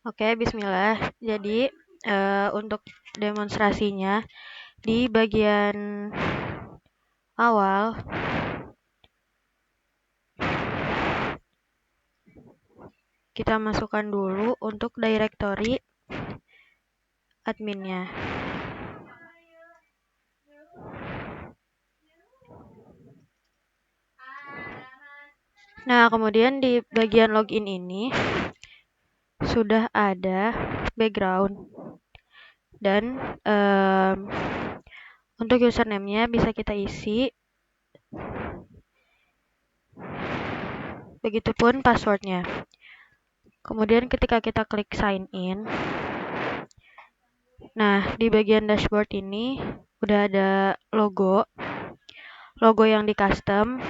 Oke, bismillah. Jadi, untuk demonstrasinya di bagian awal kita masukkan dulu untuk directory adminnya. Nah, kemudian di bagian login ini sudah ada background dan untuk username-nya bisa kita isi. Begitupun passwordnya. Kemudian ketika kita klik sign in, nah di bagian dashboard ini udah ada logo yang di custom.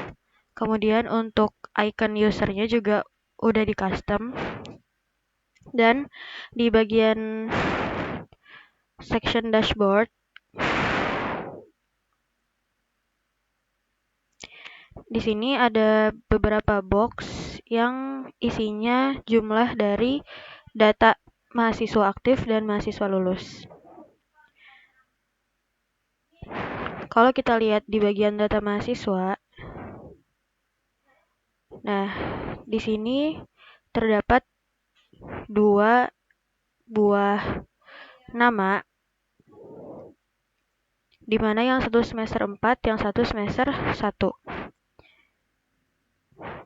Kemudian untuk icon usernya juga udah di custom. Dan di bagian section dashboard di sini ada beberapa box yang isinya jumlah dari data mahasiswa aktif dan mahasiswa lulus. Kalau kita lihat di bagian data mahasiswa, nah di sini terdapat 2 buah nama, di mana yang satu semester 4, yang satu semester 1.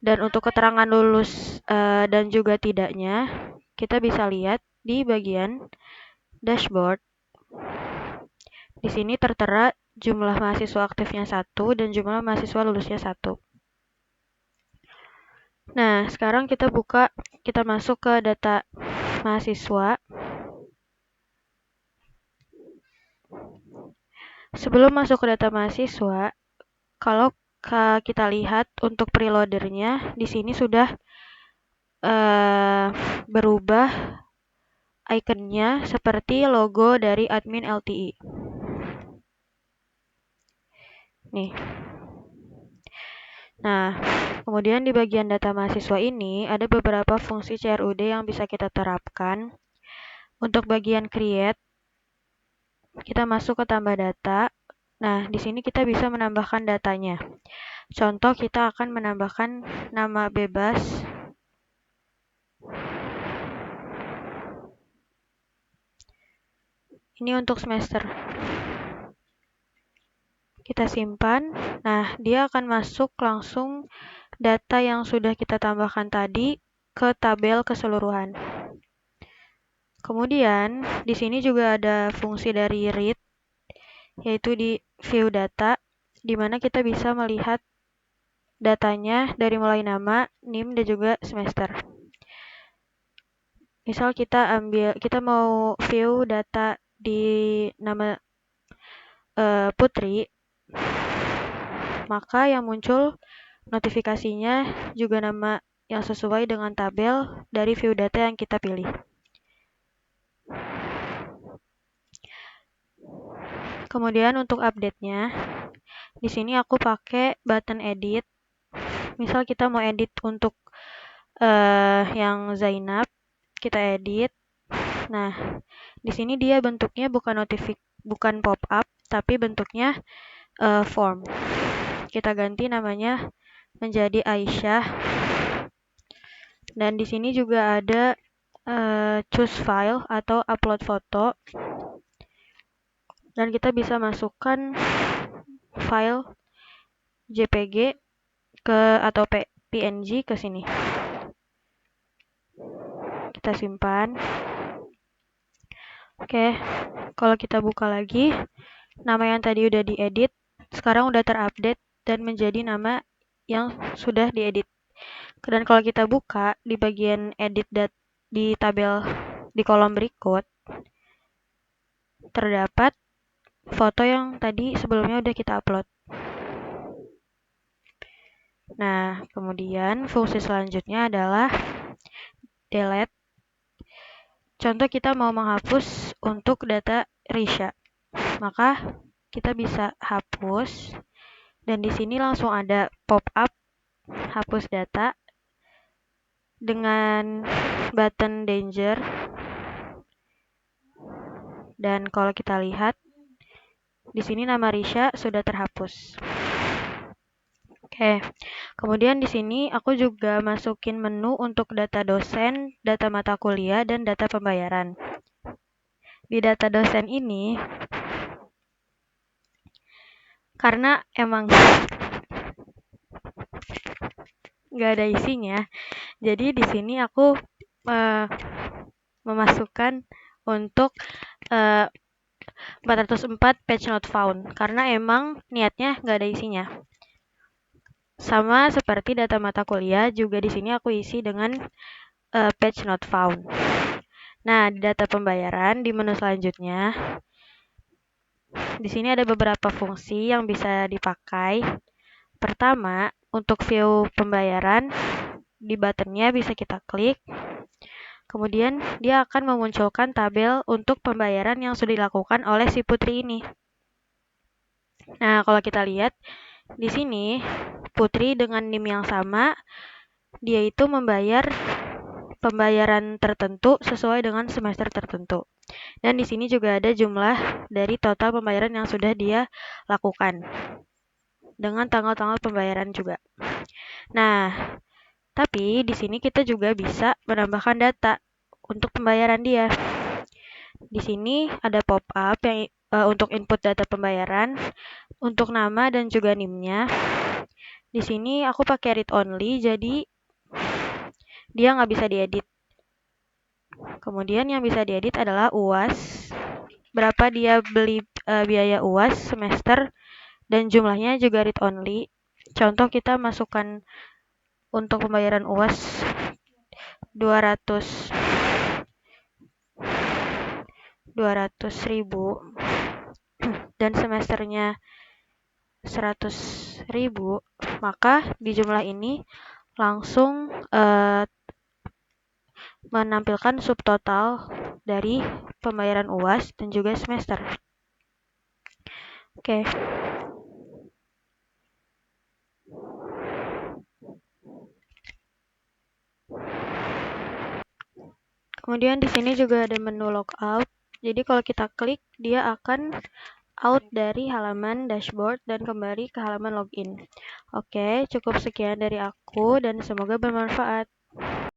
Dan untuk keterangan lulus dan juga tidaknya, kita bisa lihat di bagian dashboard. Di sini tertera jumlah mahasiswa aktifnya 1 dan jumlah mahasiswa lulusnya 1. Nah, sekarang kita masuk ke data mahasiswa. Sebelum masuk ke data mahasiswa, kalau kita lihat untuk preloadernya, di sini sudah berubah ikonnya seperti logo dari admin LTI. Nih. Nah, kemudian di bagian data mahasiswa ini ada beberapa fungsi CRUD yang bisa kita terapkan. Untuk bagian create, kita masuk ke tambah data. Nah, di sini kita bisa menambahkan datanya. Contoh, kita akan menambahkan nama bebas. Ini untuk semester. Kita simpan. Nah, dia akan masuk langsung data yang sudah kita tambahkan tadi ke tabel keseluruhan. Kemudian, di sini juga ada fungsi dari read, yaitu di view data, di mana kita bisa melihat datanya dari mulai nama, NIM, dan juga semester. Misal kita mau view data di nama Putri, maka yang muncul notifikasinya juga nama yang sesuai dengan tabel dari view data yang kita pilih. Kemudian untuk update-nya, di sini aku pakai button edit. Misal kita mau edit untuk yang Zainab, kita edit. Nah, di sini dia bentuknya bukan pop-up, tapi bentuknya form. Kita ganti namanya menjadi Aisyah. Dan di sini juga ada choose file atau upload foto. Dan kita bisa masukkan file JPG atau PNG ke sini. Kita simpan. Oke, kalau kita buka lagi, nama yang tadi udah diedit, sekarang udah terupdate dan menjadi nama yang sudah diedit. Dan kalau kita buka di bagian edit di tabel di kolom berikut, terdapat foto yang tadi sebelumnya udah kita upload. Nah, kemudian fungsi selanjutnya adalah delete. Contoh, kita mau menghapus untuk data Risha, maka kita bisa hapus, dan di sini langsung ada pop-up hapus data dengan button danger. Dan kalau kita lihat, di sini nama Risha sudah terhapus. Oke, kemudian di sini aku juga masukin menu untuk data dosen, data mata kuliah, dan data pembayaran. Di data dosen ini, karena emang nggak ada isinya, jadi di sini aku memasukkan untuk 404 page not found, karena emang niatnya nggak ada isinya. Sama seperti data mata kuliah, juga di sini aku isi dengan page not found. Nah, di data pembayaran di menu selanjutnya, di sini ada beberapa fungsi yang bisa dipakai. Pertama, untuk view pembayaran, di buttonnya bisa kita klik. Kemudian dia akan memunculkan tabel untuk pembayaran yang sudah dilakukan oleh si Putri ini. Nah, kalau kita lihat di sini, Putri dengan NIM yang sama, dia itu membayar pembayaran tertentu sesuai dengan semester tertentu. Dan di sini juga ada jumlah dari total pembayaran yang sudah dia lakukan. Dengan tanggal-tanggal pembayaran juga. Nah, tapi di sini kita juga bisa menambahkan data untuk pembayaran dia. Di sini ada pop-up yang untuk input data pembayaran, untuk nama dan juga NIM-nya. Di sini aku pakai read only, jadi dia nggak bisa diedit. Kemudian yang bisa diedit adalah UAS, berapa dia beli biaya UAS semester, dan jumlahnya juga read only. Contoh kita masukkan untuk pembayaran UAS 200.000 dan semesternya 100.000, maka di jumlah ini langsung menampilkan subtotal dari pembayaran UAS dan juga semester. Oke. Kemudian di sini juga ada menu logout. Jadi kalau kita klik, dia akan out dari halaman dashboard dan kembali ke halaman login. Oke, cukup sekian dari aku dan semoga bermanfaat.